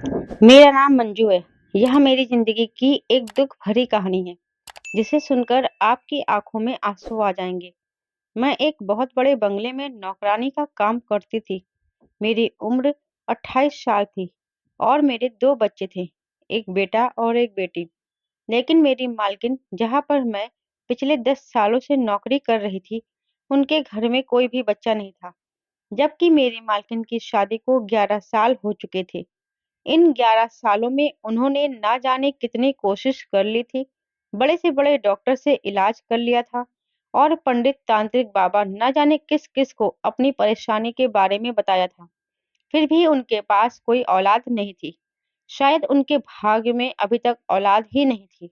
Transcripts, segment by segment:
मेरा नाम मंजू है। यह मेरी ज़िंदगी की एक दुःख भरी कहानी है, जिसे सुनकर आपकी आँखों में आँसू आ जाएँगे। मैं एक बहुत बड़े बंगले में नौकरानी का काम करती थी। मेरी उम्र 28 साल थी और मेरे 2 बच्चे थे, एक बेटा और एक बेटी। लेकिन मेरी मालकिन, जहाँ पर मैं पिछले 10 सालों से नौकरी कर रही थी, उनके घर में कोई भी बच्चा नहीं था, जबकि मेरी मालकिन की शादी को 11 साल हो चुके थे। इन 11 सालों में उन्होंने ना जाने कितनी कोशिश कर ली थी, बड़े से बड़े डॉक्टर से इलाज कर लिया था और पंडित तांत्रिक बाबा ना जाने किस-किस को अपनी परेशानी के बारे में बताया था। फिर भी उनके पास कोई औलाद नहीं थी। शायद उनके भाग्य में अभी तक औलाद ही नहीं थी।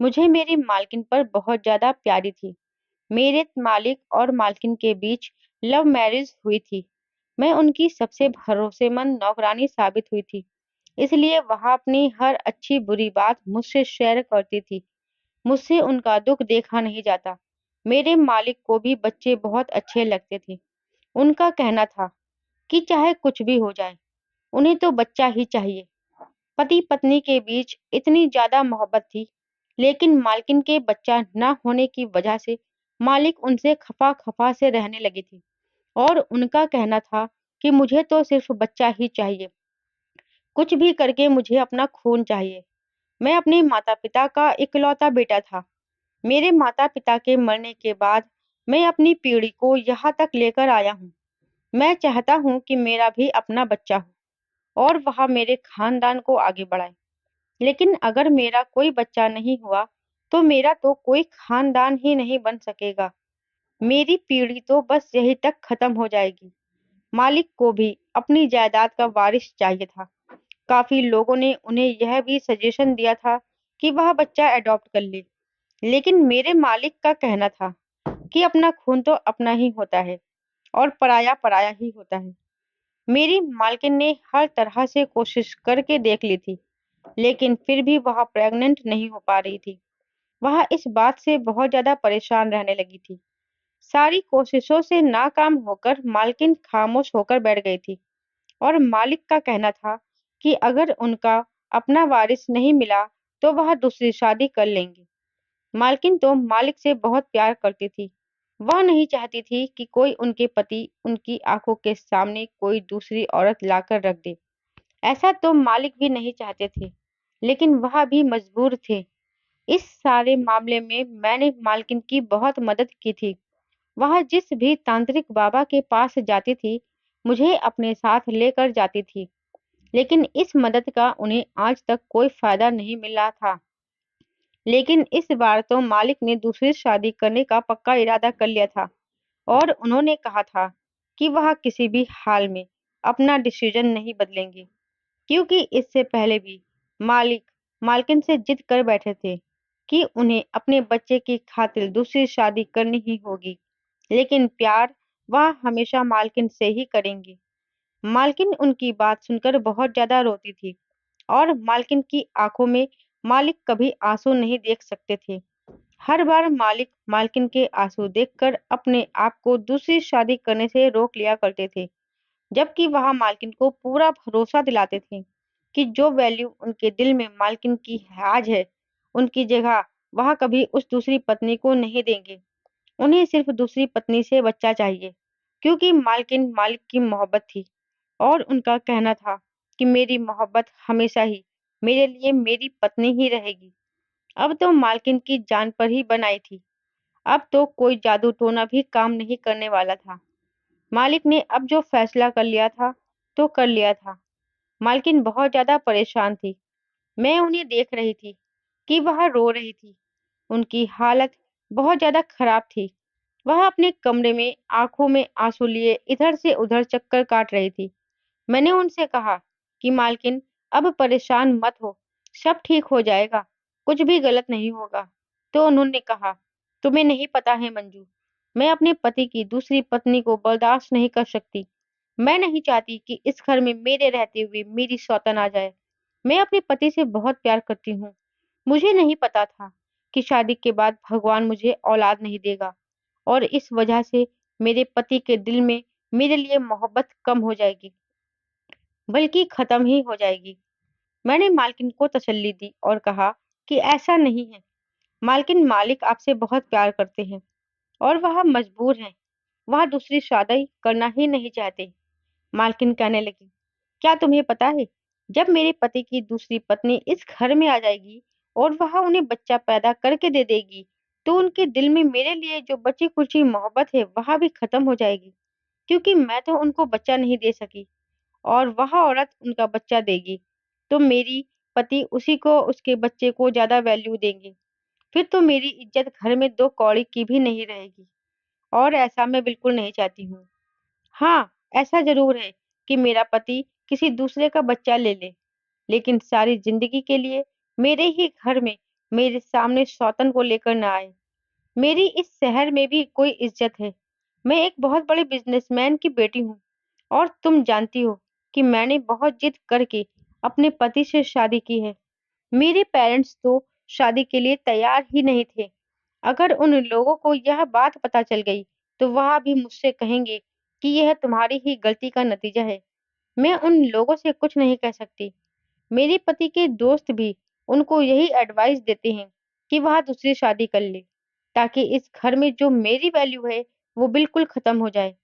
मुझे मेरी मालकिन पर बहुत ज़्यादा प्यारी थी। मेरे मालिक और मालकिन के बीच लव मैरिज हुई थी। मैं उनकी सबसे भरोसेमंद नौकरानी साबित हुई थी। इसलिए वह अपनी हर अच्छी-बुरी बात मुझसे शेयर करती थी। मुझसे उनका दुःख देखा नहीं जाता। मेरे मालिक को भी बच्चे बहुत अच्छे लगते थे। उनका कहना था कि चाहे कुछ भी हो जाए, उन्हें तो बच्चा ही चाहिए। पति-पत्नी के बीच इतनी ज़्यादा मोहब्बत थी, लेकिन मालकिन के बच्चा न होने की वजह से मालिक उनसे खफा-खफा से रहने लगे थे और उनका कहना था कि मुझे तो सिर्फ़ बच्चा ही चाहिए। कुछ भी करके मुझे अपना खून चाहिए। मैं अपने माता-पिता का इकलौता बेटा था। मेरे माता-पिता के मरने के बाद मैं अपनी पीढ़ी को यहाँ तक लेकर आया हूँ। मैं चाहता हूँ कि मेरा भी अपना बच्चा हो और वह मेरे खानदान को आगे बढ़ाए। लेकिन अगर मेरा कोई बच्चा नहीं हुआ, तो मेरा तो कोई खानदान ही नहीं बन सकेगा। मेरी पीढ़ी तो बस यहीं तक खत्म हो जाएगी। मालिक को भी अपनी जायदाद का वारिस चाहिए था। काफ़ी लोगों ने उन्हें यह भी सजेशन दिया था कि वह बच्चा अडॉप्ट कर ले। लेकिन मेरे मालिक का कहना था कि अपना खून तो अपना ही होता है और पराया पराया ही होता है। मेरी मालकिन ने हर तरह से कोशिश करके देख ली थी, लेकिन फिर भी वह प्रेग्नेंट नहीं हो पा रही थी। वह इस बात से बहुत ज़्यादा परेशान रहने लगी थी। सारी कोशिशों से नाकाम होकर मालकिन खामोश होकर बैठ गई थी और मालिक का कहना था कि अगर उनका अपना वारिस नहीं मिला, तो वह दूसरी शादी कर लेंगे। मालकिन तो मालिक से बहुत प्यार करती थी। वह नहीं चाहती थी कि कोई उनके पति उनकी आंखों के सामने कोई दूसरी औरत लाकर रख दे। ऐसा तो मालिक भी नहीं चाहते थे, लेकिन वह भी मजबूर थे। इस सारे मामले में मैंने मालकिन की बहुत मदद की थी। वह जिस भी तांत्रिक बाबा के पास जाती थी, मुझे अपने साथ लेकर जाती थी। लेकिन इस मदद का उन्हें आज तक कोई फायदा नहीं मिला था। लेकिन इस बार तो मालिक ने दूसरी शादी करने का पक्का इरादा कर लिया था और उन्होंने कहा था कि वह किसी भी हाल में अपना डिसीजन नहीं बदलेंगे, क्योंकि इससे पहले भी मालिक मालकिन से जिद कर बैठे थे कि उन्हें अपने बच्चे की खातिर दूसरी शादी करनी ही होगी। लेकिन प्यार वह हमेशा मालकिन से ही करेंगे। मालकिन उनकी बात सुनकर बहुत ज़्यादा रोती थी और मालकिन की आँखों में मालिक कभी आँसू नहीं देख सकते थे। हर बार मालिक मालकिन के आँसू देखकर अपने आप को दूसरी शादी करने से रोक लिया करते थे, जबकि वह मालकिन को पूरा भरोसा दिलाते थे कि जो वैल्यू उनके दिल में मालकिन की आज है, उनकी जगह वह कभी उस दूसरी पत्नी को नहीं देंगे। उन्हें सिर्फ दूसरी पत्नी से बच्चा चाहिए, क्योंकि मालकिन मालिक की मोहब्बत थी और उनका कहना था कि मेरी मोहब्बत हमेशा ही मेरे लिए मेरी पत्नी ही रहेगी। अब तो मालकिन की जान पर ही बन आई थी। अब तो कोई जादू टोना भी काम नहीं करने वाला था। मालिक ने अब जो फैसला कर लिया था, तो कर लिया था। मालकिन बहुत ज़्यादा परेशान थी। मैं उन्हें देख रही थी कि वह रो रही थी। उनकी हालत बहुत ज़्यादा खराब थी। वह अपने कमरे में आँखों में आँसू लिए इधर से उधर चक्कर काट रही थी। मैंने उनसे कहा कि मालकिन, अब परेशान मत हो, सब ठीक हो जाएगा, कुछ भी गलत नहीं होगा। तो उन्होंने कहा, तुम्हें नहीं पता है मंजू, मैं अपने पति की दूसरी पत्नी को बर्दाश्त नहीं कर सकती। मैं नहीं चाहती कि इस घर में मेरे रहते हुए मेरी सौतन आ जाए। मैं अपने पति से बहुत प्यार करती हूँ। मुझे नहीं पता था कि शादी के बाद भगवान मुझे औलाद नहीं देगा और इस वजह से मेरे पति के दिल में मेरे लिए मोहब्बत कम हो जाएगी, बल्कि खत्म ही हो जाएगी। मैंने मालकिन को तसल्ली दी और कहा कि ऐसा नहीं है। मालकिन, मालिक आपसे बहुत प्यार करते हैं और वह मजबूर हैं। वह दूसरी शादी करना ही नहीं चाहते। मालकिन कहने लगी, क्या तुम्हें पता है, जब मेरे पति की दूसरी पत्नी इस घर में आ जाएगी और वह उन्हें बच्चा पैदा करके दे देगी, तो उनके दिल में मेरे लिए जो बची कुची मोहब्बत है वह भी खत्म हो जाएगी, क्योंकि मैं तो उनको बच्चा नहीं दे सकी और वह औरत उनका बच्चा देगी, तो मेरी पति उसी को, उसके बच्चे को ज्यादा वैल्यू देंगे। फिर तो मेरी इज्जत घर में दो कौड़ी की भी नहीं रहेगी, और ऐसा मैं बिल्कुल नहीं चाहती हूँ। हाँ, ऐसा ज़रूर है कि मेरा पति किसी दूसरे का बच्चा ले ले, लेकिन सारी ज़िंदगी के लिए मेरे ही घर में मेरे सामने सौतन को लेकर ना आए। मेरी इस शहर में भी कोई इज़्ज़त है। मैं एक बहुत बड़े बिज़नेसमैन की बेटी हूँ और तुम जानती हो कि मैंने बहुत जिद करके अपने पति से शादी की है। मेरे पेरेंट्स तो शादी के लिए तैयार ही नहीं थे। अगर उन लोगों को यह बात पता चल गई, तो वह भी मुझसे कहेंगे कि यह तुम्हारी ही गलती का नतीजा है। मैं उन लोगों से कुछ नहीं कह सकती। मेरे पति के दोस्त भी उनको यही एडवाइस देते हैं कि वह दूसरी शादी कर ले, ताकि इस घर में जो मेरी वैल्यू है, वो बिल्कुल खत्म हो जाए।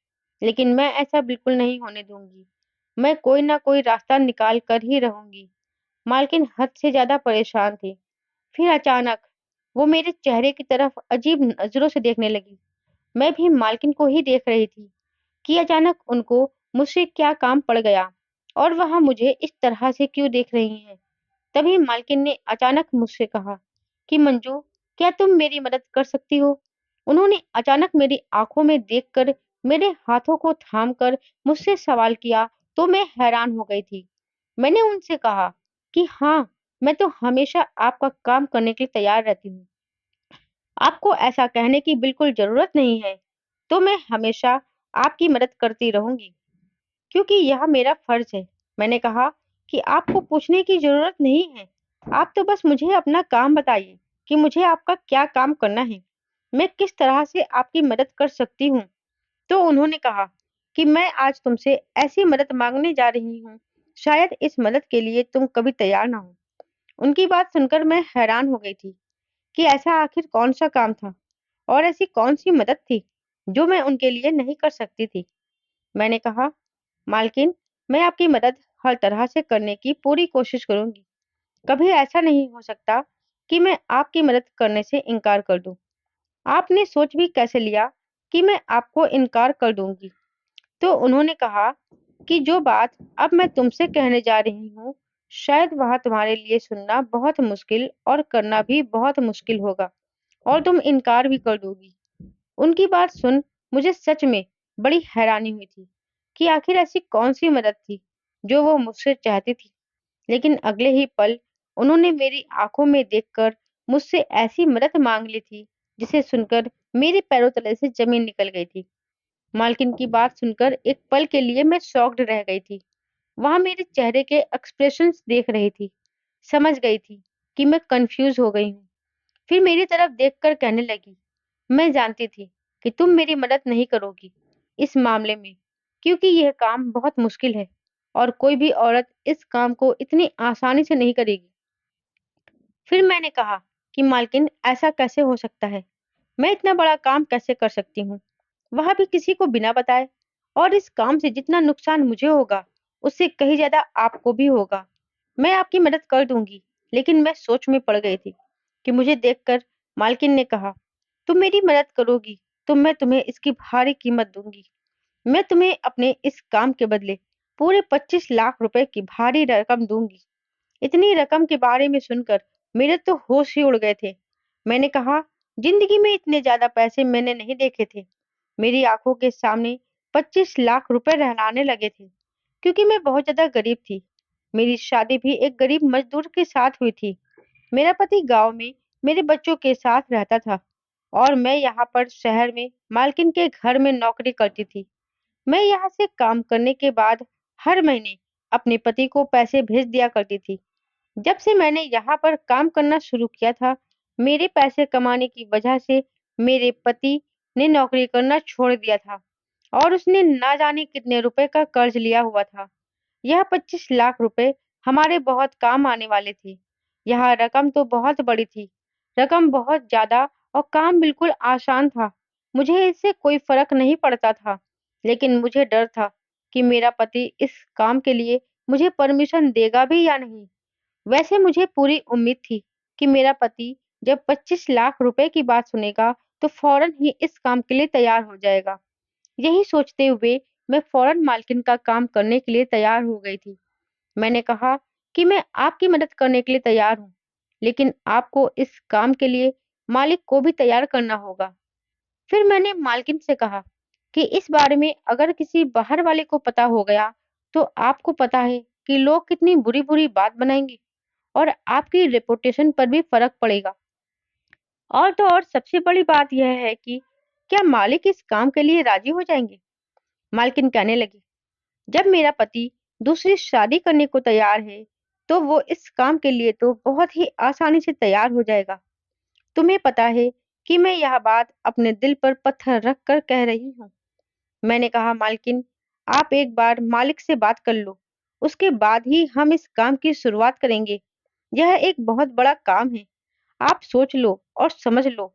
लेकिन मैं ऐसा बिल्कुल नहीं होने दूंगी। मैं कोई ना कोई रास्ता निकाल कर ही रहूंगी। मालकिन हद से ज्यादा परेशान थी। फिर अचानक वो मेरे चेहरे की तरफ अजीब नजरों से देखने लगी। मैं भी मालकिन को ही देख रही थी कि अचानक उनको मुझसे क्या काम पड़ गया और वह मुझे इस तरह से क्यों देख रही हैं। तभी मालकिन ने अचानक मुझसे कहा कि मंजू, क्या तुम मेरी मदद कर सकती हो? उन्होंने अचानक मेरी आंखों में देखकर मेरे हाथों को थामकर मुझसे सवाल किया, तो मैं हैरान हो गई थी। मैंने उनसे कहा कि हाँ, मैं तो हमेशा आपका काम करने के लिए तैयार रहती हूँ। आपको ऐसा कहने की बिल्कुल ज़रूरत नहीं है, तो मैं हमेशा आपकी मदद करती रहूँगी, क्योंकि यह मेरा फ़र्ज़ है। मैंने कहा कि आपको पूछने की ज़रूरत नहीं है, आप तो बस मुझे अपना काम बताइए कि मुझे आपका क्या काम करना है, मैं किस तरह से आपकी मदद कर सकती हूँ। तो उन्होंने कहा कि मैं आज तुमसे ऐसी मदद माँगने जा रही हूँ, शायद इस मदद के लिए तुम कभी तैयार ना हो। उनकी बात सुनकर मैं हैरान हो गई थी कि ऐसा आखिर कौन-सा काम था और ऐसी कौन-सी मदद थी, जो मैं उनके लिए नहीं कर सकती थी। मैंने कहा, मालकिन, मैं आपकी मदद हर तरह से करने की पूरी कोशिश करूँगी। कभी ऐसा नहीं हो सकता कि मैं आपकी मदद करने से इनकार कर दूँ। आपने सोच भी कैसे लिया कि मैं आपको इनकार कर दूँगी? तो उन्होंने कहा कि जो बात अब मैं तुमसे कहने जा रही हूँ, शायद वह तुम्हारे लिए सुनना बहुत मुश्किल और करना भी बहुत मुश्किल होगा और तुम इनकार भी कर दोगी। उनकी बात सुन मुझे सच में बड़ी हैरानी हुई थी कि आखिर ऐसी कौन-सी मदद थी जो वो मुझसे चाहती थी। लेकिन अगले ही पल उन्होंने मेरी आँखों में देखकर मुझसे ऐसी मदद माँग ली थी, जिसे सुनकर मेरे पैरों तले से ज़मीन निकल गई थी। मालकिन की बात सुनकर एक पल के लिए मैं शॉक्ड रह गई थी। वहाँ मेरे चेहरे के एक्सप्रेशंस देख रही थी। समझ गई थी कि मैं कन्फ्यूज़ हो गई हूँ। फिर मेरी तरफ देखकर कहने लगी, मैं जानती थी कि तुम मेरी मदद नहीं करोगी इस मामले में, क्योंकि यह काम बहुत मुश्किल है और कोई भी औरत इस काम को इतनी आसानी से नहीं करेगी। फिर मैंने कहा कि मालकिन, ऐसा कैसे हो सकता है? मैं इतना बड़ा काम कैसे कर सकती हूँ? वह भी किसी को बिना बताए, और इस काम से जितना नुकसान मुझे होगा, उससे कहीं ज़्यादा आपको भी होगा। मैं आपकी मदद कर दूँगी, लेकिन मैं सोच में पड़ गई थी कि मुझे देखकर मालकिन ने कहा, तुम मेरी मदद करोगी, तो मैं तुम्हें इसकी भारी कीमत दूँगी। मैं तुम्हें अपने इस काम के बदले पूरे 25 लाख रुपए की भारी रकम दूँगी। इतनी रकम के बारे में सुनकर मेरे तो होश ही उड़ गए थे। मैंने कहा, जिंदगी में इतने ज्यादा पैसे मैंने नहीं देखे थे। मेरी आंखों के सामने 25 लाख रुपए रहलाने लगे थे, क्योंकि मैं बहुत ज्यादा गरीब थी। मेरी शादी भी एक गरीब मजदूर के साथ हुई थी। मेरा पति गांव में मेरे बच्चों के साथ रहता था और मैं यहाँ पर शहर में मालकिन के घर में नौकरी करती थी। मैं यहाँ से काम करने के बाद हर महीने अपने पति को पैसे भेज दिया करती थी। जब से मैंने यहाँ पर काम करना शुरू किया था, मेरे पैसे कमाने की वजह से मेरे पति ने नौकरी करना छोड़ दिया था और उसने ना जाने कितने रुपए का कर्ज लिया हुआ था। यह 25 लाख रुपए हमारे बहुत काम आने वाले थे। यह रकम तो बहुत बड़ी थी, रकम बहुत ज़्यादा और काम बिल्कुल आसान था। मुझे इससे कोई फ़र्क नहीं पड़ता था, लेकिन मुझे डर था कि मेरा पति इस काम के लिए मुझे परमिशन देगा भी या नहीं। वैसे मुझे पूरी उम्मीद थी कि मेरा पति जब 25 लाख रुपए की बात सुनेगा, तो फ़ौरन ही इस काम के लिए तैयार हो जाएगा। यही सोचते हुए मैं फ़ौरन मालकिन का काम करने के लिए तैयार हो गई थी। मैंने कहा कि मैं आपकी मदद करने के लिए तैयार हूँ, लेकिन आपको इस काम के लिए मालिक को भी तैयार करना होगा। फिर मैंने मालकिन से कहा कि इस बारे में अगर किसी बाहर वाले को पता हो गया, तो आपको पता है कि लोग कितनी बुरी-बुरी बात बनाएंगे और आपकी रेपुटेशन पर भी फर्क पड़ेगा। और तो और सबसे बड़ी बात यह है कि क्या मालिक इस काम के लिए राजी हो जाएंगे? मालकिन कहने लगी, जब मेरा पति दूसरी शादी करने को तैयार है, तो वो इस काम के लिए तो बहुत ही आसानी से तैयार हो जाएगा। तुम्हें पता है कि मैं यह बात अपने दिल पर पत्थर रख कर कह रही हूँ। मैंने कहा, मालकिन, आप एक बार मालिक से बात कर लो, उसके बाद ही हम इस काम की शुरुआत करेंगे। यह एक बहुत बड़ा काम है, आप सोच लो और समझ लो।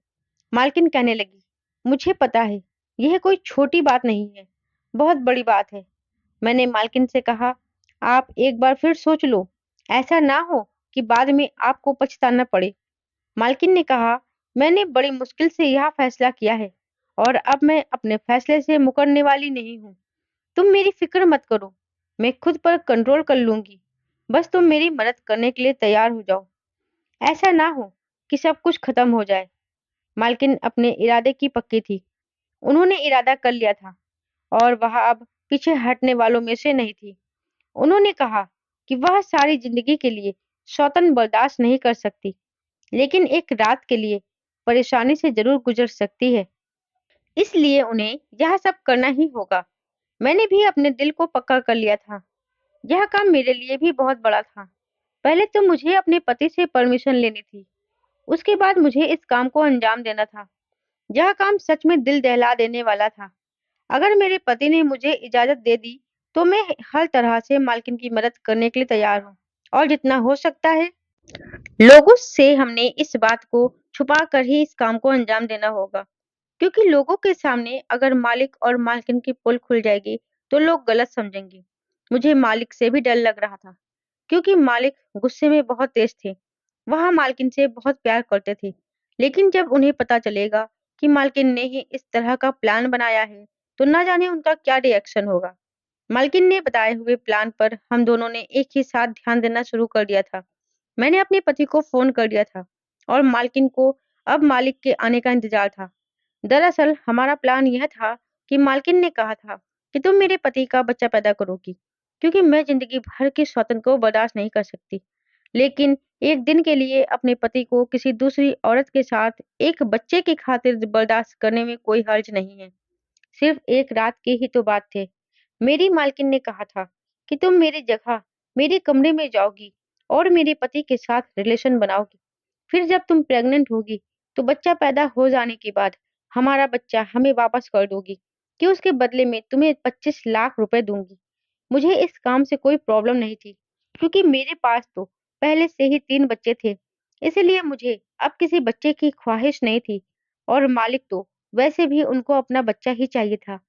मालकिन कहने लगी, मुझे पता है, यह कोई छोटी बात नहीं है, बहुत बड़ी बात है। मैंने मालकिन से कहा, आप एक बार फिर सोच लो, ऐसा ना हो कि बाद में आपको पछताना पड़े। मालकिन ने कहा, मैंने बड़ी मुश्किल से यह फैसला किया है और अब मैं अपने फैसले से मुकरने वाली नहीं हूँ। तुम मेरी फिक्र मत करो, मैं खुद पर कंट्रोल कर लूंगी। बस तुम मेरी मदद करने के लिए तैयार हो जाओ। ऐसा ना हो कि सब कुछ खत्म हो जाए। मालकिन अपने इरादे की पक्की थी। उन्होंने इरादा कर लिया था और वह अब पीछे हटने वालों में से नहीं थी। उन्होंने कहा कि वह सारी जिंदगी के लिए सौतन बर्दाश्त नहीं कर सकती, लेकिन एक रात के लिए परेशानी से जरूर गुजर सकती है। इसलिए उन्हें यह सब करना ही होगा। मैंने भी अपने दिल को पक्का कर लिया था। यह काम मेरे लिए भी बहुत बड़ा था। पहले तो मुझे अपने पति से परमिशन लेनी थी। उसके बाद मुझे इस काम को अंजाम देना था। यह काम सच में दिल दहला देने वाला था। अगर मेरे पति ने मुझे इजाज़त दे दी, तो मैं हर तरह से मालकिन की मदद करने के लिए तैयार हूँ और जितना हो सकता है, लोगों से हमने इस बात को छुपा कर ही इस काम को अंजाम देना होगा। क्योंकि लोगों के सामने अगर मालिक और मालकिन की पोल खुल जाएगी, तो लोग गलत समझेंगे। मुझे मालिक से भी डर लग रहा था, क्योंकि मालिक गुस्से में बहुत तेज थे। वह मालकिन से बहुत प्यार करते थे, लेकिन जब उन्हें पता चलेगा कि मालकिन ने ही इस तरह का प्लान बनाया है, तो ना जाने उनका क्या रिएक्शन होगा। मालकिन ने बताए हुए प्लान पर हम दोनों ने एक ही साथ ध्यान देना शुरू कर दिया था। मैंने अपने पति को फोन कर दिया था और मालकिन को अब मालिक के आने का इंतजार था। दरअसल हमारा प्लान यह था कि मालकिन ने कहा था कि तुम मेरे पति का बच्चा पैदा करोगी, क्योंकि मैं जिंदगी भर के स्वतंत्र को बर्दाश्त नहीं कर सकती। लेकिन एक दिन के लिए अपने पति को किसी दूसरी औरत के साथ एक बच्चे की खातिर बर्दाश्त करने में कोई हर्ज नहीं है। सिर्फ एक रात की ही तो बात थे। मेरी मालकिन ने कहा था कि तुम मेरी जगह मेरे कमरे में जाओगी और मेरे पति के साथ रिलेशन बनाओगी। फिर जब तुम प्रेग्नेंट होगी, तो बच्चा पैदा हो जाने के बाद हमारा बच्चा हमें वापस कर दोगी, कि उसके बदले में तुम्हें 25 लाख रुपए दूंगी। मुझे इस काम से कोई प्रॉब्लम नहीं थी, क्योंकि मेरे पास तो पहले से ही 3 बच्चे थे। इसलिए मुझे अब किसी बच्चे की ख्वाहिश नहीं थी और मालिक तो वैसे भी उनको अपना बच्चा ही चाहिए था।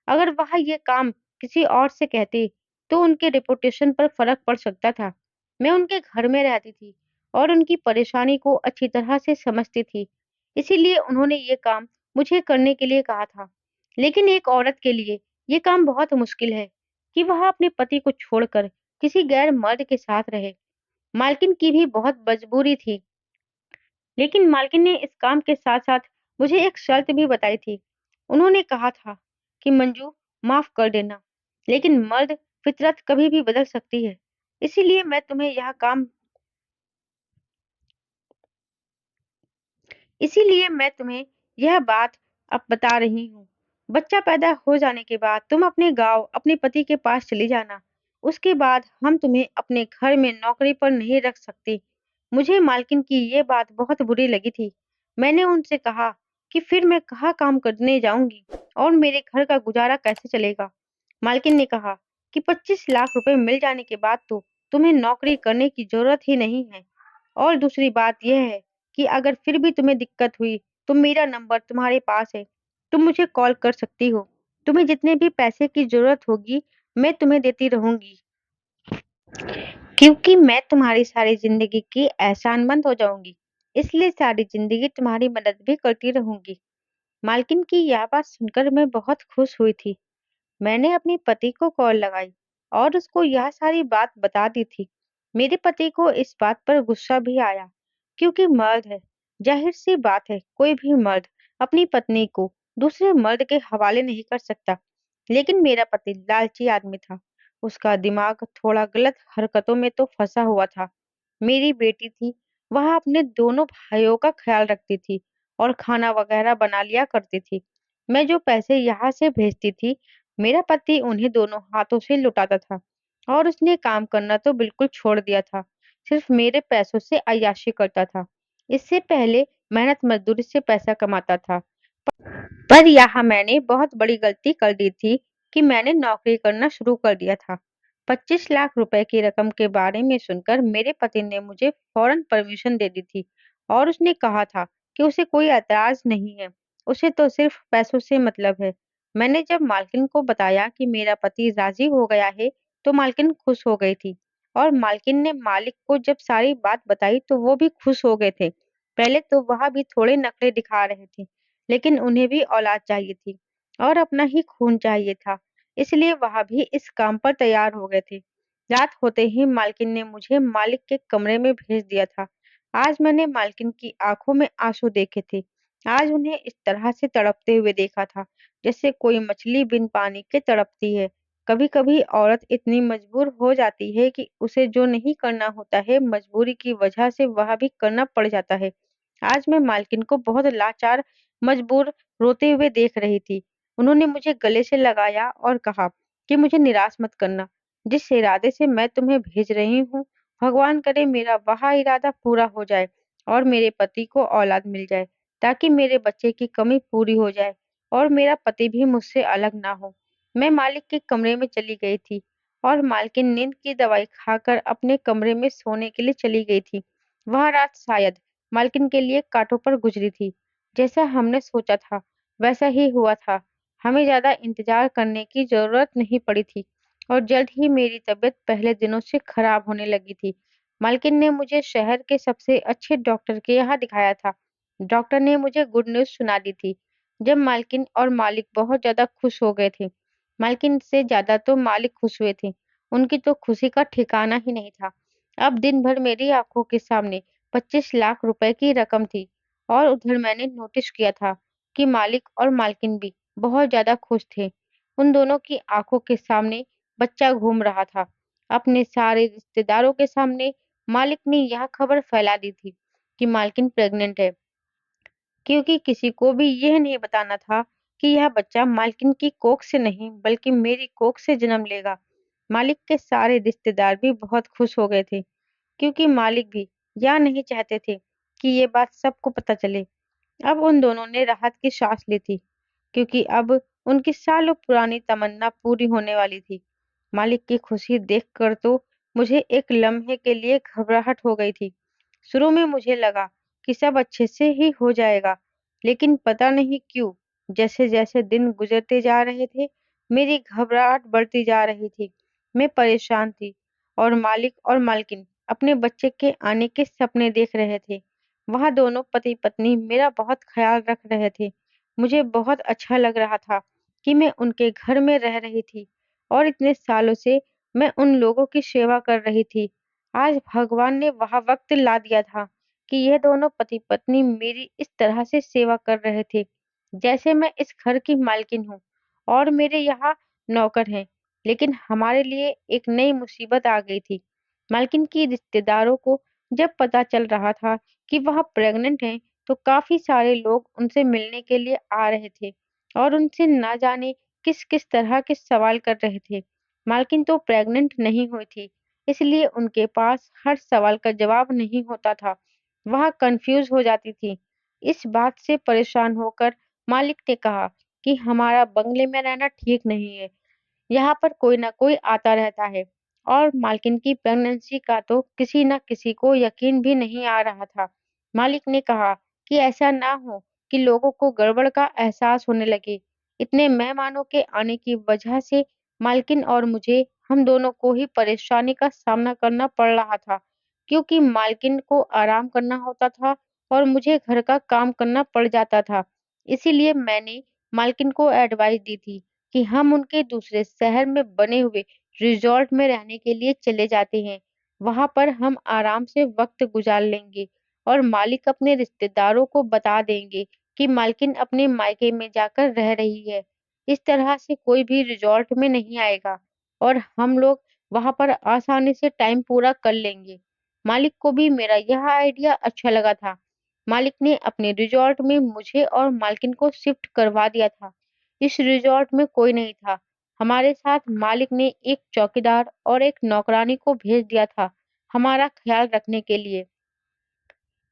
अगर वह ये काम किसी और से कहते, तो उनके रेपुटेशन पर फर्क पड़ सकता था। मैं उनके घर में रहती थी और उनकी परेशानी को अच्छी तरह से समझती थी। इसीलिए उन्होंने ये काम मुझे करने के लिए कहा था। लेकिन एक औरत के लिए ये काम बहुत मुश्किल है कि वह अपने पति को छोड़कर किसी गैर मर्द के साथ रहे। मालकिन की भी बहुत मजबूरी थी, लेकिन मालकिन ने इस काम के साथ-साथ मुझे एक शर्त भी बताई थी। उन्होंने कहा था कि मंजू, माफ कर देना, लेकिन मर्द फितरत कभी भी बदल सकती है। इसीलिए मैं तुम्हें यह काम इसीलिए मैं तुम्हें यह बात अब बता रही हूँ। बच्चा पैदा हो जाने के बाद तुम अपने गाँव अपने पति के पास चली जाना। उसके बाद हम तुम्हें अपने घर में नौकरी पर नहीं रख सकते। मुझे मालकिन की ये बात बहुत बुरी लगी थी। मैंने उनसे कहा कि फिर मैं कहाँ काम करने जाऊंगी और मेरे घर का गुजारा कैसे चलेगा। मालकिन ने कहा कि 25 लाख रुपए मिल जाने के बाद तो तुम्हें नौकरी करने की ज़रूरत ही नहीं है। और दूसरी बात यह है कि अगर फिर भी तुम्हें दिक्कत हुई, तो मेरा नंबर तुम्हारे पास है। तुम मुझे कॉल कर सकती हो। तुम्हें जितने भी पैसे की ज़रूरत होगी, मैं तुम्हें देती रहूँगी। क्योंकि मैं तुम्हारी सारी ज़िंदगी की एहसानमंद हो जाऊँगी, इसलिए सारी ज़िंदगी तुम्हारी मदद भी करती रहूँगी। मालकिन की यह बात सुनकर मैं बहुत खुश हुई थी। मैंने अपने पति को कॉल लगाई और उसको यह सारी बात बता दी थी। मेरे पति को इस बात पर गुस्सा भी आया, क्योंकि मर्द है। जाहिर सी बात है, कोई भी मर्द अपनी पत्नी को दूसरे मर्द के हवाले नहीं कर सकता। लेकिन मेरा पति लालची आदमी था। उसका दिमाग थोड़ा गलत हरकतों में तो फंसा हुआ था। मेरी बेटी थी, वह अपने दोनों भाइयों का ख्याल रखती थी और खाना वगैरह बना लिया करती थी। मैं जो पैसे यहाँ से भेजती थी, मेरा पति उन्हें दोनों हाथों से लुटाता था और उसने काम करना तो बिल्कुल छोड़ दिया था। सिर्फ मेरे पैसों से अय्याशी करता था। इससे पहले मेहनत मजदूरी से पैसा कमाता था। पर यहाँ मैंने बहुत बड़ी गलती कर दी थी कि मैंने नौकरी करना शुरू कर दिया था। 25 लाख रुपए की रकम के बारे में सुनकर मेरे पति ने मुझे फौरन परमिशन दे दी थी और उसने कहा था कि उसे कोई ऐतराज नहीं है। उसे तो सिर्फ पैसों से मतलब है। मैंने जब मालकिन को बताया कि मेरा पति राजी हो गया है, तो मालकिन खुश हो गई थी। और मालकिन ने मालिक को जब सारी बात बताई, तो वो भी खुश हो गए थे। पहले तो वह भी थोड़े नखरे दिखा रहे थे, लेकिन उन्हें भी औलाद चाहिए थी और अपना ही खून चाहिए था। इसलिए वह भी इस काम पर तैयार हो गए थे। रात होते ही मालकिन ने मुझे मालिक के कमरे में भेज दिया था। आज मैंने मालकिन की आंखों में आंसू देखे थे। आज उन्हें इस तरह से तड़पते हुए देखा था, जैसे कोई मछली बिन पानी के तड़पती है। कभी-कभी औरत इतनी मजबूर हो जाती है कि उसे जो नहीं करना होता है, मजबूरी की वजह से वह भी करना पड़ जाता है। आज मैं मालकिन को बहुत लाचार, मजबूर, रोते हुए देख रही थी। उन्होंने मुझे गले से लगाया और कहा कि मुझे निराश मत करना। जिस इरादे से मैं तुम्हें भेज रही हूँ, भगवान करे मेरा वह इरादा पूरा हो जाए और मेरे पति को औलाद मिल जाए, ताकि मेरे बच्चे की कमी पूरी हो जाए और मेरा पति भी मुझसे अलग ना हो। मैं मालिक के कमरे में चली गई थी और मालकिन नींद की दवाई खाकर अपने कमरे में सोने के लिए चली गई थी। वह रात शायद मालकिन के लिए कांटों पर गुजरी थी। जैसा हमने सोचा था, वैसा ही हुआ था। हमें ज़्यादा इंतज़ार करने की ज़रूरत नहीं पड़ी थी और जल्द ही मेरी तबीयत पहले दिनों से खराब होने लगी थी। मालकिन ने मुझे शहर के सबसे अच्छे डॉक्टर के यहाँ दिखाया था। डॉक्टर ने मुझे गुड न्यूज़ सुना दी थी। जब मालकिन और मालिक बहुत ज़्यादा खुश हो गए थे। मालकिन से ज़्यादा तो मालिक खुश हुए थे। उनकी तो खुशी का ठिकाना ही नहीं था। अब दिन भर मेरी आँखों के सामने 25 लाख रुपए की रकम थी और उधर मैंने नोटिस किया था कि मालिक और मालकिन भी बहुत ज़्यादा खुश थे। उन दोनों की आँखों के सामने बच्चा घूम रहा था। अपने सारे रिश्तेदारों के सामने मालिक ने यह खबर फैला दी थी कि मालकिन प्रेग्नेंट है, क्योंकि किसी को भी यह नहीं बताना था कि यह बच्चा मालकिन की कोख से नहीं, बल्कि मेरी कोख से जन्म लेगा। मालिक के सारे रिश्तेदार भी बहुत खुश हो गए थे, क्योंकि मालिक भी यह नहीं चाहते थे कि ये बात सबको पता चले। अब उन दोनों ने राहत की सांस ली थी, क्योंकि अब उनकी सालों पुरानी तमन्ना पूरी होने वाली थी। मालिक की खुशी देखकर तो मुझे एक लम्हे के लिए घबराहट हो गई थी। शुरू में मुझे लगा कि सब अच्छे से ही हो जाएगा, लेकिन पता नहीं क्यों, जैसे-जैसे दिन गुजरते जा रहे थे, मेरी घबराहट बढ़ती जा रही थी। मैं परेशान थी और मालिक और मालकिन अपने बच्चे के आने के सपने देख रहे थे। वह दोनों पति-पत्नी मेरा बहुत ख़्याल रख रहे थे। मुझे बहुत अच्छा लग रहा था कि मैं उनके घर में रह रही थी और इतने सालों से मैं उन लोगों की सेवा कर रही थी। आज भगवान ने वह वक़्त ला दिया था कि यह दोनों पति-पत्नी मेरी इस तरह से सेवा कर रहे थे, जैसे मैं इस घर की मालकिन हूँ और मेरे यहाँ नौकर हैं। लेकिन हमारे लिए एक नई मुसीबत आ गई थी। मालकिन की रिश्तेदारों को जब पता चल रहा था कि वह प्रेग्नेंट हैं, तो काफ़ी सारे लोग उनसे मिलने के लिए आ रहे थे और उनसे ना जाने किस-किस तरह के सवाल कर रहे थे। मालकिन तो प्रेग्नेंट नहीं हुई थी, इसलिए उनके पास हर सवाल का जवाब नहीं होता था। वह कन्फ्यूज़ हो जाती थी। इस बात से परेशान होकर मालिक ने कहा कि हमारा बंगले में रहना ठीक नहीं है। यहाँ पर कोई न कोई आता रहता है और मालकिन की प्रेगनेंसी का तो किसी न किसी को यकीन भी नहीं आ रहा था। मालिक ने कहा कि ऐसा ना हो कि लोगों को गड़बड़ का एहसास होने लगे। इतने मेहमानों के आने की वजह से मालकिन और मुझे हम दोनों को ही परेशानी का सामना करना पड़ रहा था, क्योंकि मालकिन को आराम करना होता था और मुझे घर का काम करना पड़ जाता था। इसीलिए मैंने मालकिन को एडवाइस दी थी कि हम उनके दूसरे शहर में बने हुए रिज़ॉर्ट में रहने के लिए चले जाते हैं। वहाँ पर हम आराम से वक़्त गुज़ार लेंगे और मालिक अपने रिश्तेदारों को बता देंगे कि मालकिन अपने मायके में जाकर रह रही है। इस तरह से कोई भी रिज़ॉर्ट में नहीं आएगा और हम लोग वहाँ पर आसानी से टाइम पूरा कर लेंगे। मालिक को भी मेरा यह आइडिया अच्छा लगा था। मालिक ने अपने रिज़ॉर्ट में मुझे और मालकिन को शिफ्ट करवा दिया था। इस रिज़ॉर्ट में कोई नहीं था। हमारे साथ मालिक ने एक चौकीदार और एक नौकरानी को भेज दिया था, हमारा ख्याल रखने के लिए,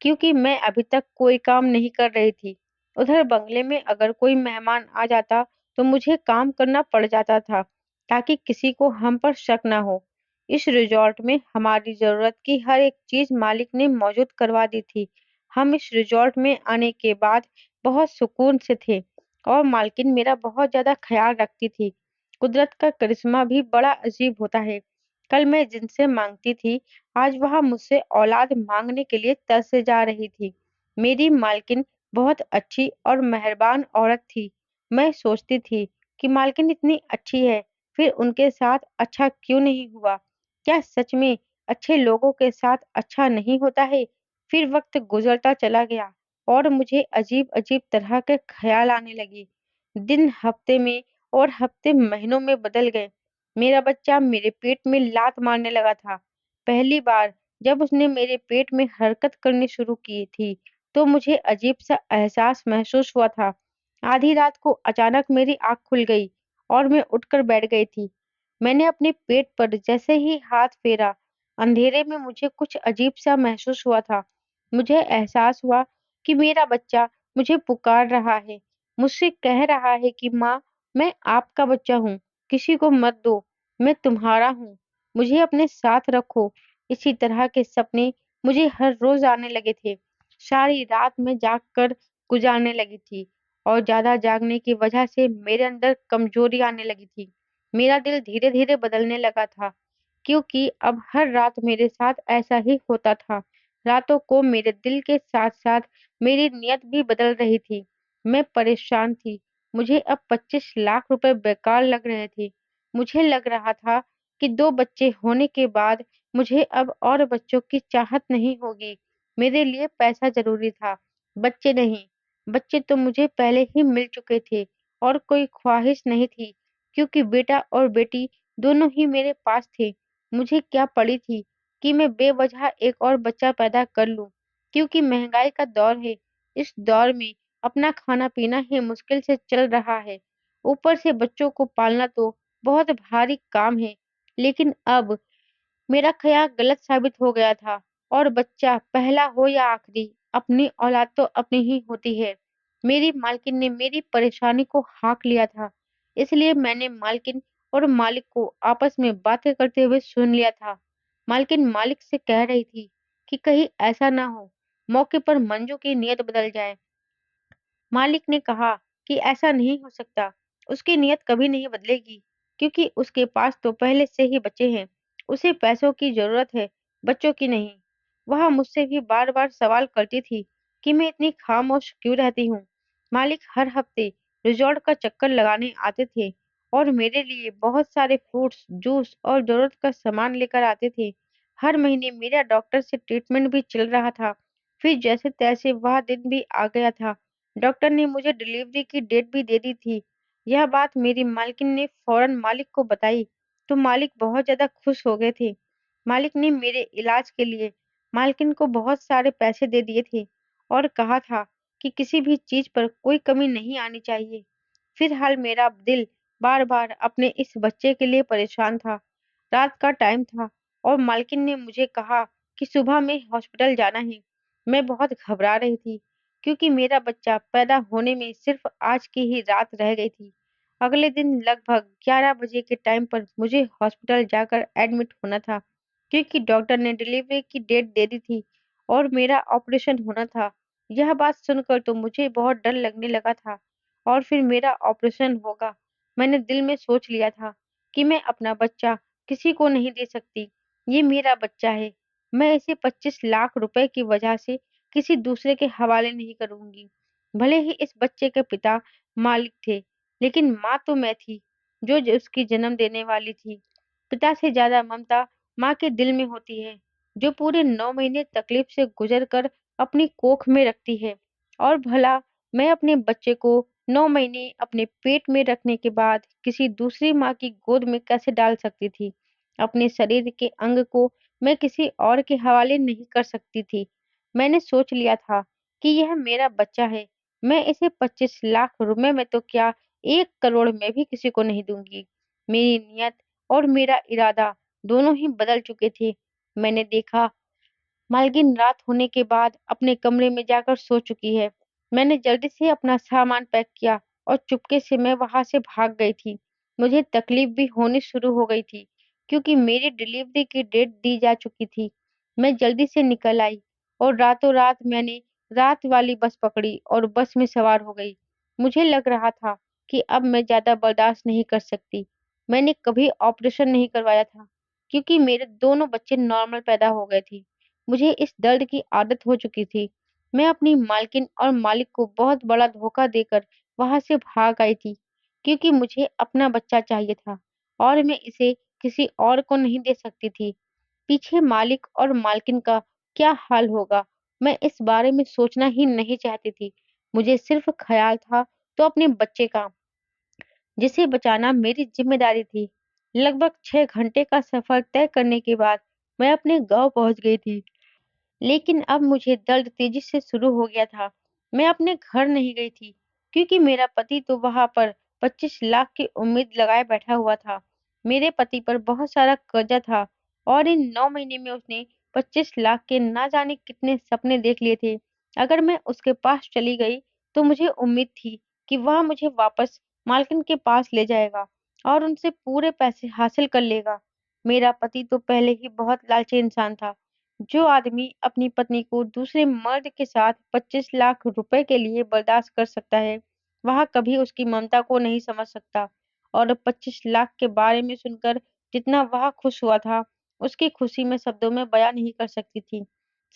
क्योंकि मैं अभी तक कोई काम नहीं कर रही थी। उधर बंगले में अगर कोई मेहमान आ जाता, तो मुझे काम करना पड़ जाता था, ताकि किसी को हम पर शक ना हो। इस रिज़ॉर्ट में हमारी ज़रूरत की हर एक चीज़ मालिक ने मौजूद करवा दी थी। हम इस रिज़ॉर्ट में आने के बाद बहुत सुकून से थे और मालकिन मेरा बहुत ज़्यादा ख़्याल रखती थी। कुदरत का करिश्मा भी बड़ा अजीब होता है। कल मैं जिनसे माँगती थी, आज वह मुझसे औलाद माँगने के लिए तरसे जा रही थी। मेरी मालकिन बहुत अच्छी और मेहरबान औरत थी। मैं सोचती थी कि मालकिन इतनी अच्छी है, फिर उनके साथ अच्छा क्यों नहीं हुआ? क्या सच में अच्छे लोगों के साथ अच्छा नहीं होता है? फिर वक़्त गुज़रता चला गया और मुझे अजीब-अजीब तरह के ख़्याल आने लगे। दिन हफ़्ते में और हफ़्ते महीनों में बदल गए। मेरा बच्चा मेरे पेट में लात मारने लगा था। पहली बार जब उसने मेरे पेट में हरकत करनी शुरू की थी, तो मुझे अजीब-सा एहसास महसूस हुआ था। आधी रात को अचानक मेरी आँख खुल गई और मैं उठकर बैठ गई थी। मैंने अपने पेट पर जैसे ही हाथ फेरा, अंधेरे में मुझे कुछ अजीब-सा महसूस हुआ था। मुझे एहसास हुआ कि मेरा बच्चा मुझे पुकार रहा है, मुझसे कह रहा है कि माँ, मैं आपका बच्चा हूँ, किसी को मत दो, मैं तुम्हारा हूँ, मुझे अपने साथ रखो। इसी तरह के सपने मुझे हर रोज़ आने लगे थे। सारी रात मैं जाग कर गुज़ारने लगी थी और ज़्यादा जागने की वजह से मेरे अंदर कमज़ोरी आने लगी थी। मेरा दिल धीरे-धीरे बदलने लगा था, क्योंकि अब हर रात मेरे साथ ऐसा ही होता था। रातों को मेरे दिल के साथ-साथ मेरी नीयत भी बदल रही थी। मैं परेशान थी। मुझे अब 25 लाख रुपए बेकार लग रहे थे। मुझे लग रहा था कि 2 बच्चे होने के बाद मुझे अब और बच्चों की चाहत नहीं होगी। मेरे लिए पैसा ज़रूरी था, बच्चे नहीं। बच्चे तो मुझे पहले ही मिल चुके थे और कोई ख्वाहिश नहीं थी, क्योंकि बेटा और बेटी दोनों ही मेरे पास थे। मुझे क्या पड़ी थी कि मैं बेवजह एक और बच्चा पैदा कर लूँ, क्योंकि महँगाई का दौर है। इस दौर में अपना खाना-पीना ही मुश्किल से चल रहा है। ऊपर से बच्चों को पालना तो बहुत भारी काम है। लेकिन अब मेरा ख़्याल गलत साबित हो गया था और बच्चा पहला हो या आखिरी, अपनी औलाद तो अपनी ही होती है। मेरी मालकिन ने मेरी परेशानी को हाँक लिया था, इसलिए मैंने मालकिन और मालिक को आपस में बातें करते हुए सुन लिया था। मालकिन मालिक से कह रही थी कि कहीं ऐसा ना हो, मौके पर मंजू की नीयत बदल जाए। मालिक ने कहा कि ऐसा नहीं हो सकता, उसकी नीयत कभी नहीं बदलेगी, क्योंकि उसके पास तो पहले से ही बच्चे हैं। उसे पैसों की ज़रूरत है, बच्चों की नहीं। वह मुझसे भी बार-बार सवाल करती थी कि मैं इतनी खामोश क्यों रहती हूँ। मालिक हर हफ्ते रिज़ॉर्ट का चक्कर लगाने आते थे और मेरे लिए बहुत सारे फ्रूट्स, जूस और ज़रूरत का सामान लेकर आते थे। हर महीने मेरा डॉक्टर से ट्रीटमेंट भी चल रहा था। फिर जैसे-तैसे वह दिन भी आ गया था। डॉक्टर ने मुझे डिलीवरी की डेट भी दे दी थी। यह बात मेरी मालकिन ने फ़ौरन मालिक को बताई, तो मालिक बहुत ज़्यादा खुश हो गए थे। मालिक ने मेरे इलाज के लिए मालकिन को बहुत सारे पैसे दे दिए थे और कहा था कि किसी भी चीज़ पर कोई कमी नहीं आनी चाहिए। फिलहाल मेरा दिल बार-बार अपने इस बच्चे के लिए परेशान था। रात का टाइम था और मालकिन ने मुझे कहा कि सुबह में हॉस्पिटल जाना है। मैं बहुत घबरा रही थी, क्योंकि मेरा बच्चा पैदा होने में सिर्फ आज की ही रात रह गई थी अगले दिन लगभग 11 बजे के टाइम पर मुझे हॉस्पिटल जाकर एडमिट होना था, क्योंकि डॉक्टर ने डिलीवरी की डेट दे दी थी और मेरा ऑपरेशन होना था। यह बात सुनकर तो मुझे बहुत डर लगने लगा था और फिर मेरा ऑपरेशन होगा। मैंने दिल में सोच लिया था कि मैं अपना बच्चा किसी को नहीं दे सकती। ये मेरा बच्चा है। मैं इसे 25 लाख रुपए की वजह से किसी दूसरे के हवाले नहीं करूंगी। भले ही इस बच्चे के पिता मालिक थे, लेकिन माँ तो मैं थी, जो उसकी जन्म देने वाली थी। पिता से ज्यादा ममता माँ के दिल में होती है, जो पूरे 9 महीने तकलीफ से गुजर कर अपनी कोख में रखती है। और भला मैं अपने बच्चे को 9 महीने अपने पेट में रखने के बाद किसी दूसरी माँ की गोद में कैसे डाल सकती थी? अपने शरीर के अंग को मैं किसी और के हवाले नहीं कर सकती थी। मैंने सोच लिया था कि यह मेरा बच्चा है। मैं इसे 25 लाख रुपए में तो क्या, 1 करोड़ में भी किसी को नहीं दूंगी। मेरी नियत और मेरा इरादा दोनों ही बदल चुके थे। मैंने देखा मालकिन रात होने के बाद अपने कमरे में जाकर सो चुकी है। मैंने जल्दी से अपना सामान पैक किया और चुपके से मैं वहां से भाग गई थी। मुझे तकलीफ भी होनी शुरू हो गई थी, क्योंकि मेरी डिलीवरी की डेट दी जा चुकी थी। मैं जल्दी से निकल आई और रातों रात मैंने रात वाली बस पकड़ी और बस में सवार हो गई। मुझे लग रहा था कि अब मैं ज्यादा बर्दाश्त नहीं कर सकती। मैंने कभी ऑपरेशन नहीं करवाया था, क्योंकि मेरे दोनों बच्चे नॉर्मल पैदा हो गए थे। मुझे इस दर्द की आदत हो चुकी थी। मैं अपनी मालकिन और मालिक को बहुत बड़ा धोखा देकर वहां से भाग आई थी, क्योंकि मुझे अपना बच्चा चाहिए था और मैं इसे किसी और को नहीं दे सकती थी। पीछे मालिक और मालकिन का क्या हाल होगा, मैं इस बारे में सोचना ही नहीं चाहती थी। मुझे सिर्फ ख्याल था तो अपने बच्चे का, जिसे बचाना मेरी जिम्मेदारी थी। लगभग 6 घंटे का सफर तय करने के बाद मैं अपने गांव पहुंच गई थी। लेकिन अब मुझे दर्द तेजी से शुरू हो गया था। मैं अपने घर नहीं गई थी, क्योंकि मेरा पति तो वहां पर 25 लाख की उम्मीद लगाए बैठा हुआ था। मेरे पति पर बहुत सारा कर्जा था और इन 9 महीने में उसने 25 लाख के ना जाने कितने सपने देख लिए थे। अगर मैं उसके पास चली गई तो मुझे उम्मीद थी कि वह मुझे वापस मालकिन के पास ले जाएगा और उनसे पूरे पैसे हासिल कर लेगा। मेरा पति तो पहले ही बहुत लालची इंसान था। जो आदमी अपनी पत्नी को दूसरे मर्द के साथ 25 लाख रुपए के लिए बर्दाश्त कर सकता है, वह कभी उसकी ममता को नहीं समझ सकता। और 25 लाख के बारे में सुनकर जितना वह खुश हुआ था, उसकी खुशी मैं शब्दों में बयां नहीं कर सकती थी।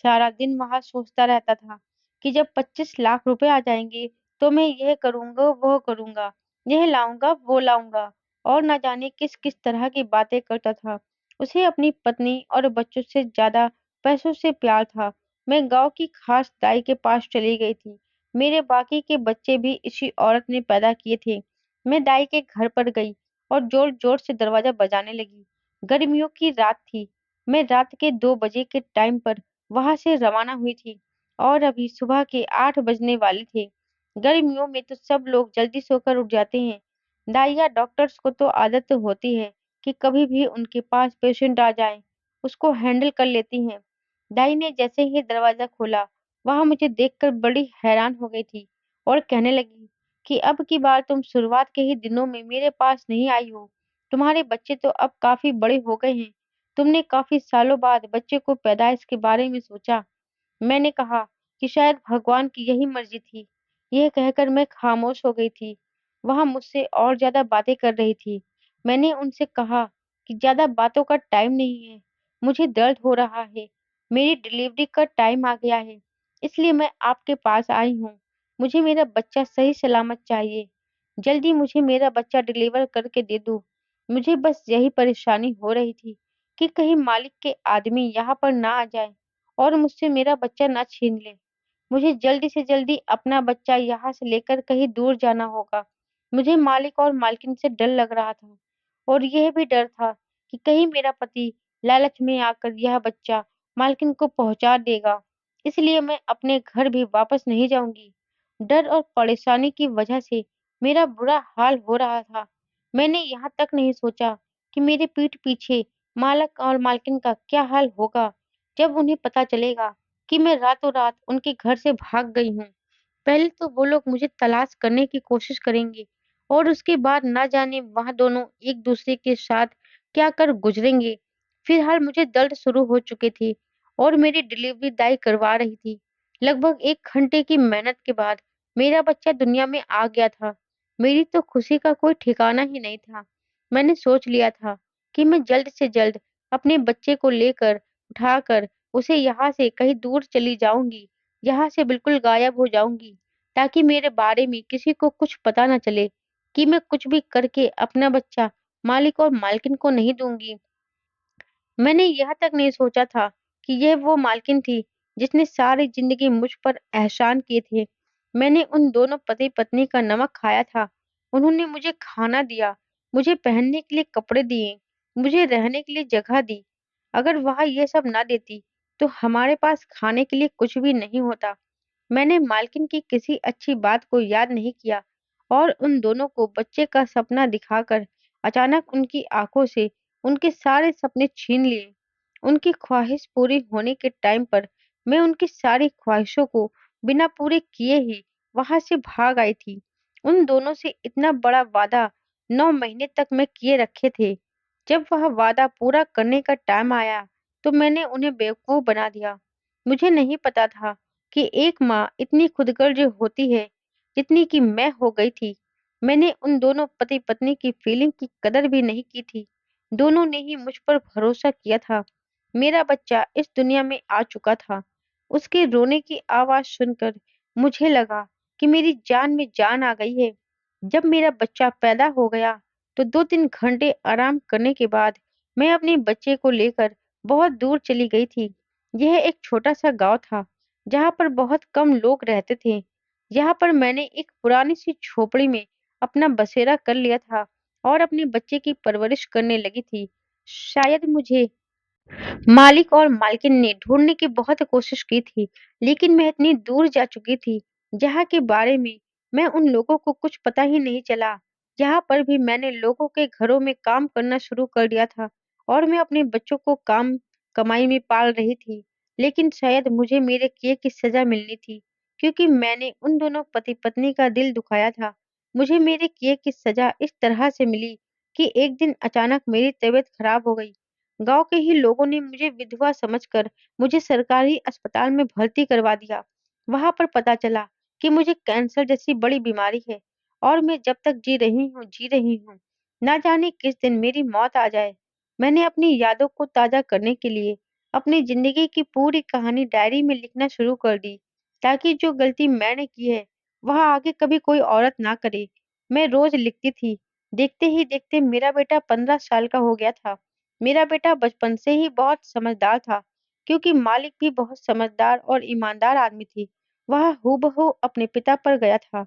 सारा दिन वह सोचता रहता था कि जब 25 लाख रुपए आ जाएंगे तो मैं यह करूंगा, वो करूंगा, यह लाऊंगा, वो लाऊंगा, और न जाने किस किस तरह की बातें करता था। उसे अपनी पत्नी और बच्चों से ज्यादा पैसों से प्यार था। मैं गांव की खास दाई के पास चली गई थी। मेरे बाकी के बच्चे भी इसी औरत ने पैदा किए थे। मैं दाई के घर पर गई और जोर जोर से दरवाजा बजाने लगी। गर्मियों की रात थी। मैं रात के 2 बजे के टाइम पर वहां से रवाना हुई थी और अभी सुबह के 8 बजने वाले थे। गर्मियों में तो सब लोग जल्दी सोकर उठ जाते हैं। दाई या डॉक्टर्स को तो आदत होती है कि कभी भी उनके पास पेशेंट आ जाए, उसको हैंडल कर लेती हैं। दाई ने जैसे ही दरवाजा खोला, वह मुझे देखकर बड़ी हैरान हो गई थी और कहने लगी कि अब की बार तुम शुरुआत के ही दिनों में मेरे पास नहीं आई हो। तुम्हारे बच्चे तो अब काफी बड़े हो गए हैं। तुमने काफी सालों बाद बच्चे को पैदाइश के बारे में सोचा। मैंने कहा कि शायद भगवान की यही मर्जी थी। यह कहकर मैं खामोश हो गई थी। वह मुझसे और ज्यादा बातें कर रही थी। मैंने उनसे कहा कि ज्यादा बातों का टाइम नहीं है। मुझे दर्द हो रहा है। मेरी डिलीवरी का टाइम आ गया है। इसलिए मैं आपके पास आई हूँ। मुझे मेरा बच्चा सही सलामत चाहिए। जल्दी मुझे मेरा बच्चा डिलीवर करके दे दो। मुझे बस यही परेशानी हो रही थी कि कहीं मालिक के आदमी यहाँ पर ना आ जाए और मुझसे मेरा बच्चा ना छीन ले। मुझे जल्दी से जल्दी अपना बच्चा यहाँ से लेकर कहीं दूर जाना होगा। मुझे मालिक और मालकिन से डर लग रहा था और यह भी डर था कि कहीं मेरा पति लालच में आकर यह बच्चा मालकिन को पहुंचा देगा। इसलिए मैं अपने घर भी वापस नहीं जाऊंगी। डर और परेशानी की वजह से मेरा बुरा हाल हो रहा था। मैंने यहाँ तक नहीं सोचा कि मेरे पीठ पीछे मालक और मालकिन का क्या हाल होगा जब उन्हें पता चलेगा कि मैं रातों रात उनके घर से भाग गई हूँ। पहले तो वो लोग मुझे तलाश करने की कोशिश करेंगे और उसके बाद ना जाने वह दोनों एक दूसरे के साथ क्या कर गुजरेंगे। फिलहाल मुझे दर्द शुरू हो चुके थे और मेरी डिलीवरी दाई करवा रही थी। लगभग 1 घंटे की मेहनत के बाद मेरा बच्चा दुनिया में आ गया था। मेरी तो खुशी का कोई ठिकाना ही नहीं था। मैंने सोच लिया था कि मैं जल्द से जल्द अपने बच्चे को लेकर उठाकर उसे यहाँ से कहीं दूर चली जाऊंगी, यहाँ से बिल्कुल गायब हो जाऊंगी, ताकि मेरे बारे में किसी को कुछ पता न चले कि मैं कुछ भी करके अपना बच्चा मालिक और मालकिन को नहीं दूंगी। मैंने यह तक नहीं सोचा था कि यह वो मालकिन थी जिसने सारी जिंदगी मुझ पर एहसान किए थे। मैंने उन दोनों पति पत्नी का नमक खाया था। उन्होंने मुझे खाना दिया, मुझे पहनने के लिए कपड़े दिए, मुझे रहने के लिए जगह दी। अगर वह ये सब ना देती तो हमारे पास खाने के लिए कुछ भी नहीं होता। मैंने मालकिन की किसी अच्छी बात को याद नहीं किया और उन दोनों को बच्चे का सपना दिखाकर अचानक उनकी आंखों से उनके सारे सपने छीन लिए। उनकी ख्वाहिश पूरी होने के टाइम पर मैं उनकी सारी ख्वाहिशों को बिना पूरे किए ही वहां से भाग आई थी। उन दोनों से इतना बड़ा वादा 9 महीने तक मैं किए रखे थे। जब वह वादा पूरा करने का टाइम आया तो मैंने उन्हें बेवकूफ बना दिया। मुझे नहीं पता था कि एक माँ इतनी खुदगर्ज होती है जितनी कि मैं हो गई थी। मैंने उन दोनों पति पत्नी की फीलिंग की कदर भी नहीं की थी। दोनों ने ही मुझ पर भरोसा किया था। मेरा बच्चा इस दुनिया में आ चुका था। उसके रोने की आवाज सुनकर मुझे लगा कि मेरी जान में जान आ गई है। जब मेरा बच्चा पैदा हो गया तो 2-3 घंटे आराम करने के बाद मैं अपने बच्चे को लेकर बहुत दूर चली गई थी। यह एक छोटा सा गांव था जहाँ पर बहुत कम लोग रहते थे। यहाँ पर मैंने एक पुरानी सी झोपड़ी में अपना बसेरा कर लिया था और अपने बच्चे की परवरिश करने लगी थी। शायद मुझे मालिक और मालकिन ने ढूंढने की बहुत कोशिश की थी, लेकिन मैं इतनी दूर जा चुकी थी, जहाँ के बारे में मैं उन लोगों को कुछ पता ही नहीं चला। यहाँ पर भी मैंने लोगों के घरों में काम करना शुरू कर दिया था और मैं अपने बच्चों को काम कमाई में पाल रही थी। लेकिन शायद मुझे मेरे किए की सजा मिलनी थी, क्योंकि मैंने उन दोनों पति पत्नी का दिल दुखाया था। मुझे मेरे किए की सजा इस तरह से मिली कि एक दिन अचानक मेरी तबीयत खराब हो गई। गांव के ही लोगों ने मुझे विधवा समझकर मुझे सरकारी अस्पताल में भर्ती करवा दिया। वहां पर पता चला कि मुझे कैंसर जैसी बड़ी बीमारी है और मैं जब तक जी रही हूँ, ना जाने किस दिन मेरी मौत आ जाए। मैंने अपनी यादों को ताजा करने के लिए अपनी जिंदगी की पूरी कहानी डायरी में लिखना शुरू कर दी, ताकि जो गलती मैंने की है वह आगे कभी कोई औरत ना करे। मैं रोज लिखती थी। देखते ही देखते मेरा बेटा 15 साल का हो गया था। मेरा बेटा बचपन से ही बहुत समझदार था, क्योंकि मालिक भी बहुत समझदार और ईमानदार आदमी थी। वह हूबहू अपने पिता पर गया था।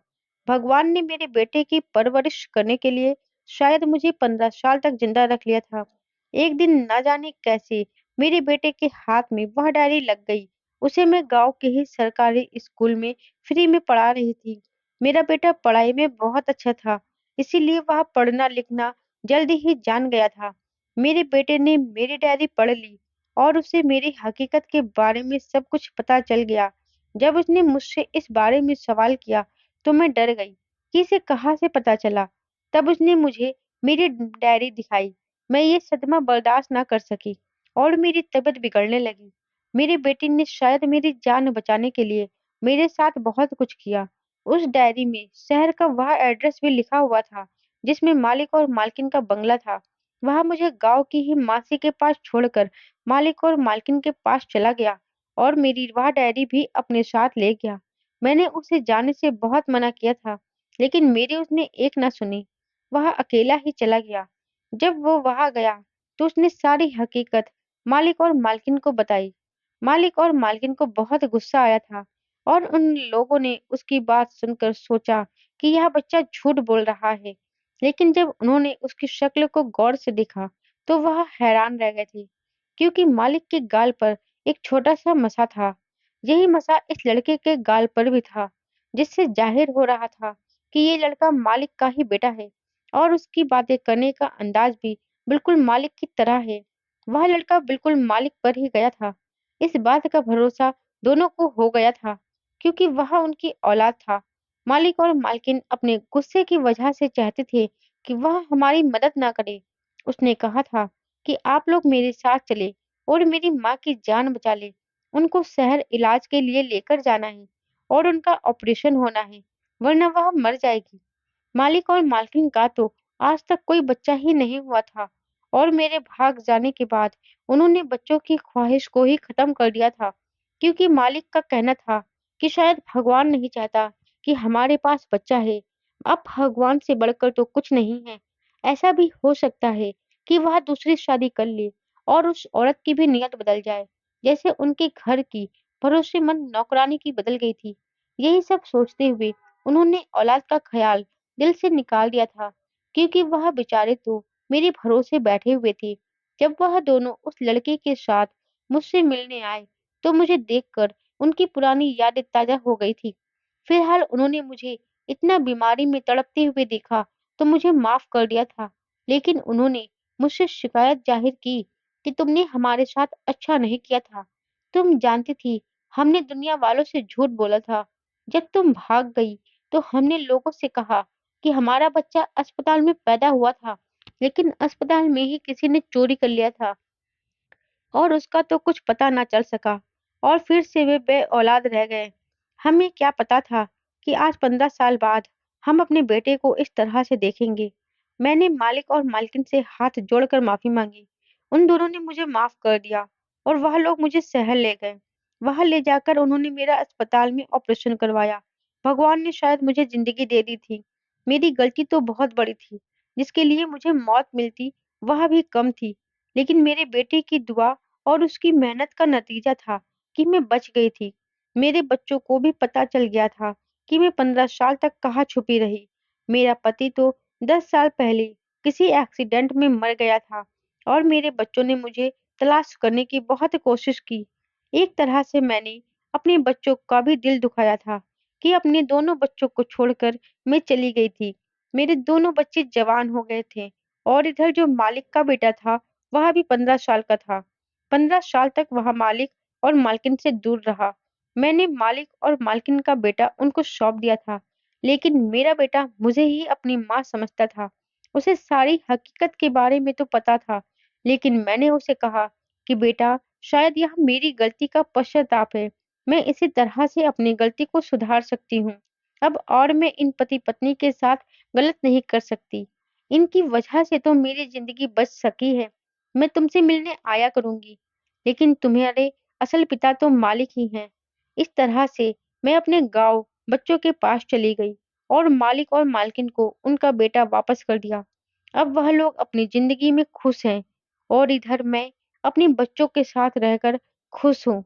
भगवान ने मेरे बेटे की परवरिश करने के लिए शायद मुझे 15 साल तक जिंदा रख लिया था। एक दिन ना जाने कैसे मेरे बेटे के हाथ में वह डायरी लग गई। उसे मैं गांव के ही सरकारी स्कूल में फ्री में पढ़ा रही थी। मेरा बेटा पढ़ाई में बहुत अच्छा था, इसीलिए वह पढ़ना लिखना जल्दी ही जान गया था। मेरे बेटे ने मेरी डायरी पढ़ ली और उसे मेरी हकीकत के बारे में सब कुछ पता चल गया। जब उसने मुझसे इस बारे में सवाल किया तो मैं डर गई कि इसे कहाँ से पता चला। तब उसने मुझे मेरी डायरी दिखाई। मैं ये सदमा बर्दाश्त ना कर सकी और मेरी तबीयत बिगड़ने लगी। मेरे बेटे ने शायद मेरी जान बचाने के लिए मेरे साथ बहुत कुछ किया। उस डायरी में शहर का वह एड्रेस भी लिखा हुआ था जिसमें मालिक और मालकिन का बंगला था। वह मुझे गांव की ही मासी के पास छोड़कर मालिक और मालकिन के पास चला गया और मेरी वह डायरी भी अपने साथ ले गया। मैंने उसे जाने से बहुत मना किया था, लेकिन मेरी उसने एक ना सुनी। वह अकेला ही चला गया। जब वो वहां गया तो उसने सारी हकीकत मालिक और मालकिन को बताई। मालिक और मालकिन को बहुत गुस्सा आया था और उन लोगों ने उसकी बात सुनकर सोचा कि यह बच्चा झूठ बोल रहा है। लेकिन जब उन्होंने उसकी शक्ल को गौर से देखा तो वह हैरान रह गए थे, क्योंकि मालिक के गाल पर एक छोटा सा मसा था। यही मसा इस लड़के के गाल पर भी था, जिससे जाहिर हो रहा था कि ये लड़का मालिक का ही बेटा है और उसकी बातें करने का अंदाज भी बिल्कुल मालिक की तरह है। वह लड़का बिल्कुल मालिक पर ही गया था। इस बात का भरोसा दोनों को हो गया था, क्योंकि वह उनकी औलाद था। मालिक और मालकिन अपने गुस्से की वजह से चाहते थे कि वह हमारी मदद ना करे। उसने कहा था कि आप लोग मेरे साथ चले और मेरी माँ की जान बचा ले। उनको शहर इलाज के लिए लेकर जाना है और उनका ऑपरेशन होना है, वरना वह मर जाएगी। मालिक और मालकिन का तो आज तक कोई बच्चा ही नहीं हुआ था और मेरे भाग जाने के बाद उन्होंने बच्चों की ख्वाहिश को ही खत्म कर दिया था, क्योंकि मालिक का कहना था कि शायद भगवान नहीं चाहता कि हमारे पास बच्चा है। अब भगवान से बढ़कर तो कुछ नहीं है। ऐसा भी हो सकता है कि वह दूसरी शादी कर ले और उस औरत की भी नीयत बदल जाए, जैसे उनके घर की भरोसेमंद नौकरानी की बदल गई थी। यही सब सोचते हुए उन्होंने औलाद का ख्याल दिल से निकाल दिया था, क्योंकि वह बेचारे तो मेरे भरोसे बैठे हुए थे। जब वह दोनों उस लड़के के साथ मुझसे मिलने आए, तो मुझे देखकर उनकी पुरानी यादें ताजा हो गई थी। फिलहाल उन्होंने मुझे इतना बीमारी में तड़पते हुए देखा, तो मुझे माफ कर दिया था। लेकिन उन्होंने मुझसे शिकायत जाहिर की कि तुमने हमारे साथ अच्छा नहीं किया था। तुम जानती थी हमने दुनिया वालों से झूठ बोला था। जब तुम भाग गई, तो हमने लोगों से कहा कि हमारा बच्चा अस्पताल में पैदा हुआ था, लेकिन अस्पताल में ही किसी ने चोरी कर लिया था और उसका तो कुछ पता ना चल सका और फिर से वे बे-औलाद रह गए। हमें क्या पता था कि आज 15 साल बाद हम अपने बेटे को इस तरह से देखेंगे। मैंने मालिक और मालकिन से हाथ जोड़कर माफी मांगी। उन दोनों ने मुझे माफ कर दिया और वह लोग मुझे शहर ले गए। वहां ले जाकर उन्होंने मेरा अस्पताल में ऑपरेशन करवाया। भगवान ने शायद मुझे जिंदगी दे दी थी। मेरी गलती तो बहुत बड़ी थी, जिसके लिए मुझे मौत मिलती वह भी कम थी। लेकिन मेरे बेटे की दुआ और उसकी मेहनत का नतीजा था कि मैं बच गई थी। मेरे बच्चों को भी पता चल गया था कि मैं 15 साल तक कहाँ छुपी रही। मेरा पति तो 10 साल पहले किसी एक्सीडेंट में मर गया था और मेरे बच्चों ने मुझे तलाश करने की बहुत कोशिश की। एक तरह से मैंने अपने बच्चों का भी दिल दुखाया था कि अपने दोनों बच्चों को छोड़कर मैं चली गई थी। मेरे दोनों बच्चे जवान हो गए थे और इधर जो मालिक का बेटा था, वह भी 15 साल का था। 15 साल तक वह मालिक और मालकिन से दूर रहा। मैंने मालिक और मालकिन का बेटा उनको सौंप दिया था, लेकिन मेरा बेटा मुझे ही अपनी माँ समझता था। उसे सारी हकीकत के बारे में तो पता था, लेकिन मैंने उसे कहा कि बेटा, शायद यह मेरी गलती का पश्चाताप है। मैं इसी तरह से अपनी गलती को सुधार सकती हूँ। अब और मैं इन पति पत्नी के साथ गलत नहीं कर सकती। इनकी वजह से तो मेरी जिंदगी बच सकी है। मैं तुमसे मिलने आया करूंगी, लेकिन तुम्हारे असल पिता तो मालिक ही हैं। इस तरह से मैं अपने गांव बच्चों के पास चली गई और मालिक और मालकिन को उनका बेटा वापस कर दिया। अब वह लोग अपनी जिंदगी में खुश हैं और इधर मैं अपने बच्चों के साथ रहकर खुश हूँ।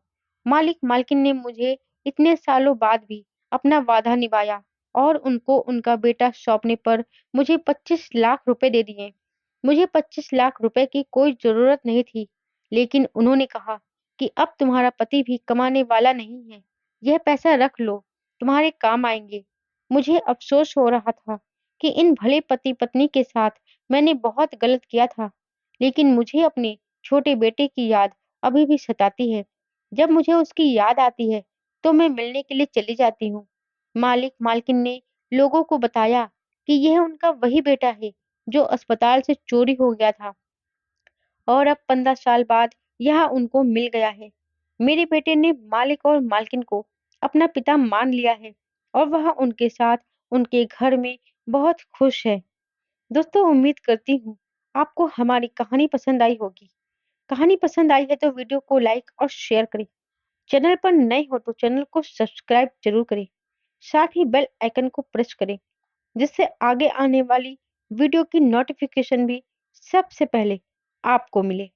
मालिक मालकिन ने मुझे इतने सालों बाद भी अपना वादा निभाया और उनको उनका बेटा सौंपने पर मुझे 25 लाख रुपए दे दिए। मुझे 25 लाख रुपए की कोई जरूरत नहीं थी, लेकिन उन्होंने कहा कि अब तुम्हारा पति भी कमाने वाला नहीं है। यह पैसा रख लो, तुम्हारे काम आएंगे। मुझे अफसोस हो रहा था कि इन भले पति पत्नी के साथ मैंने बहुत गलत किया था, लेकिन मुझे अपने छोटे बेटे की याद अभी भी सताती है। जब मुझे उसकी याद आती है, तो मैं मिलने के लिए चली जाती हूँ। मालिक मालकिन ने लोगों को बताया कि यह उनका वही बेटा है जो अस्पताल से चोरी हो गया था और अब 15 साल बाद यह उनको मिल गया है। मेरे बेटे ने मालिक और मालकिन को अपना पिता मान लिया है और वह उनके साथ उनके घर में बहुत खुश है। दोस्तों, उम्मीद करती हूँ आपको हमारी कहानी पसंद आई होगी। कहानी पसंद आई है तो वीडियो को लाइक और शेयर करें। चैनल पर नए हो तो चैनल को सब्सक्राइब जरूर करें। साथ ही बेल आइकन को प्रेस करें, जिससे आगे आने वाली वीडियो की नोटिफिकेशन भी सबसे पहले आपको मिले।